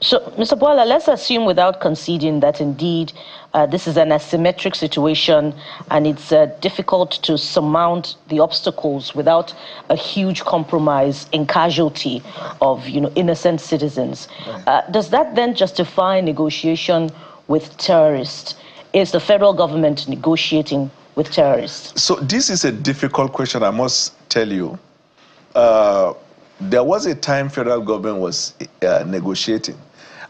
So, Mr. Bwala, let's assume without conceding that indeed this is an asymmetric situation and it's difficult to surmount the obstacles without a huge compromise in casualty of, innocent citizens. Does that then justify negotiation with terrorists? Is the federal government negotiating with terrorists? So this is a difficult question, I must tell you. There was a time federal government was negotiating.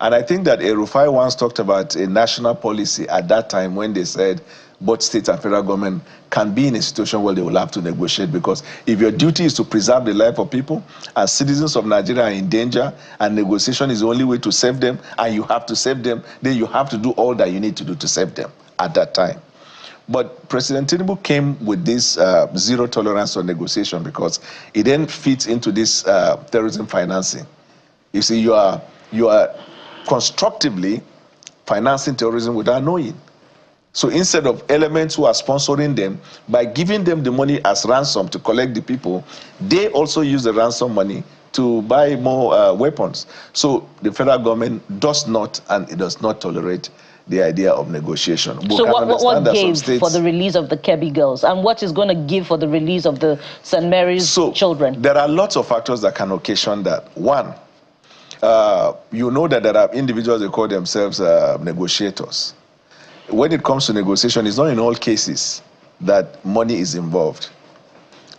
And I think that Rufai once talked about a national policy at that time when they said both state and federal government can be in a situation where they will have to negotiate, because if your duty is to preserve the life of people and citizens of Nigeria are in danger and negotiation is the only way to save them and you have to save them, then you have to do all that you need to do to save them at that time. But President Tinubu came with this zero tolerance on negotiation because it then fits into this terrorism financing. You see, you are constructively financing terrorism without knowing. So instead of elements who are sponsoring them, by giving them the money as ransom to collect the people, they also use the ransom money to buy more weapons. So the federal government does not, and it does not tolerate the idea of negotiation. So what gave for the release of the Kebbi girls, and what is going to give for the release of the St. Mary's children? There are lots of factors that can occasion that. One, you know that there are individuals that call themselves negotiators. When it comes to negotiation, it's not in all cases that money is involved.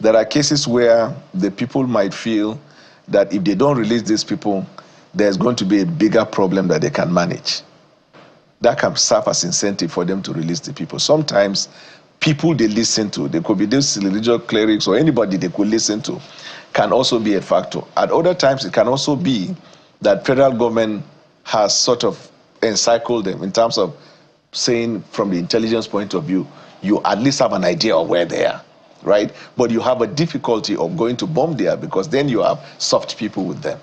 There are cases where the people might feel that if they don't release these people, there's going to be a bigger problem that they can manage. That can serve as incentive for them to release the people. Sometimes people they listen to, they could be these religious clerics or anybody they could listen to, can also be a factor. At other times, it can also be that federal government has sort of encircled them in terms of saying from the intelligence point of view, you at least have an idea of where they are, right? But you have a difficulty of going to bomb there because then you have soft people with them.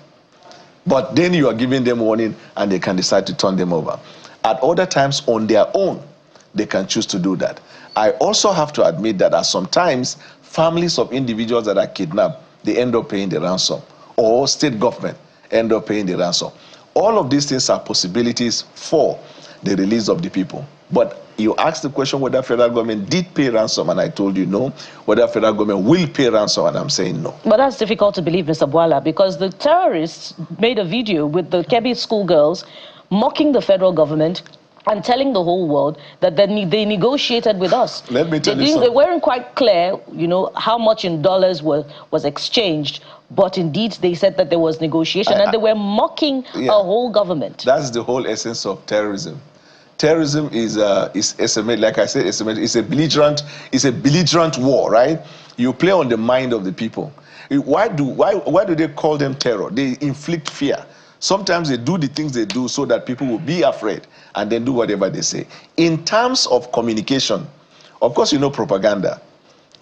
But then you are giving them warning and they can decide to turn them over. At other times, on their own, they can choose to do that. I also have to admit that at sometimes, families of individuals that are kidnapped, they end up paying the ransom, or state government end up paying the ransom. All of these things are possibilities for the release of the people. But you asked the question whether federal government did pay ransom, and I told you no. Whether federal government will pay ransom, and I'm saying no. But that's difficult to believe, Mr. Bwala, because the terrorists made a video with the Kebbi schoolgirls mocking the federal government and telling the whole world that they negotiated with us. Let me tell you something. They weren't quite clear, how much in dollars was exchanged, but indeed they said that there was negotiation, and they were mocking a whole government. That's the whole essence of terrorism. Terrorism is like I said, it's a belligerent war, right? You play on the mind of the people. Why do they call them terror? They inflict fear. Sometimes they do the things they do so that people will be afraid and then do whatever they say. In terms of communication, of course, propaganda.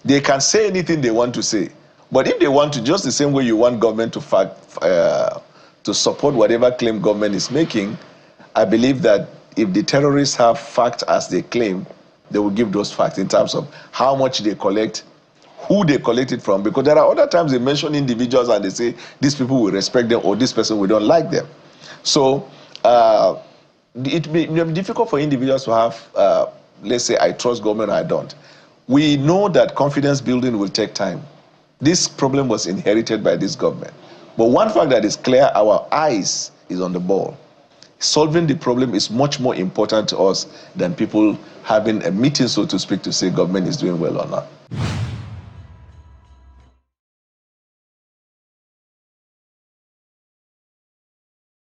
They can say anything they want to say. But if they want to, just the same way you want government to support whatever claim government is making, I believe that if the terrorists have facts as they claim, they will give those facts in terms of how much they collect, who they collect it from, because there are other times they mention individuals and they say these people will respect them or this person we don't like them. So it may be difficult for individuals to have, let's say, I trust government or I don't. We know that confidence building will take time. This problem was inherited by this government. But one fact that is clear, our eyes is on the ball. Solving the problem is much more important to us than people having a meeting, so to speak, to say government is doing well or not.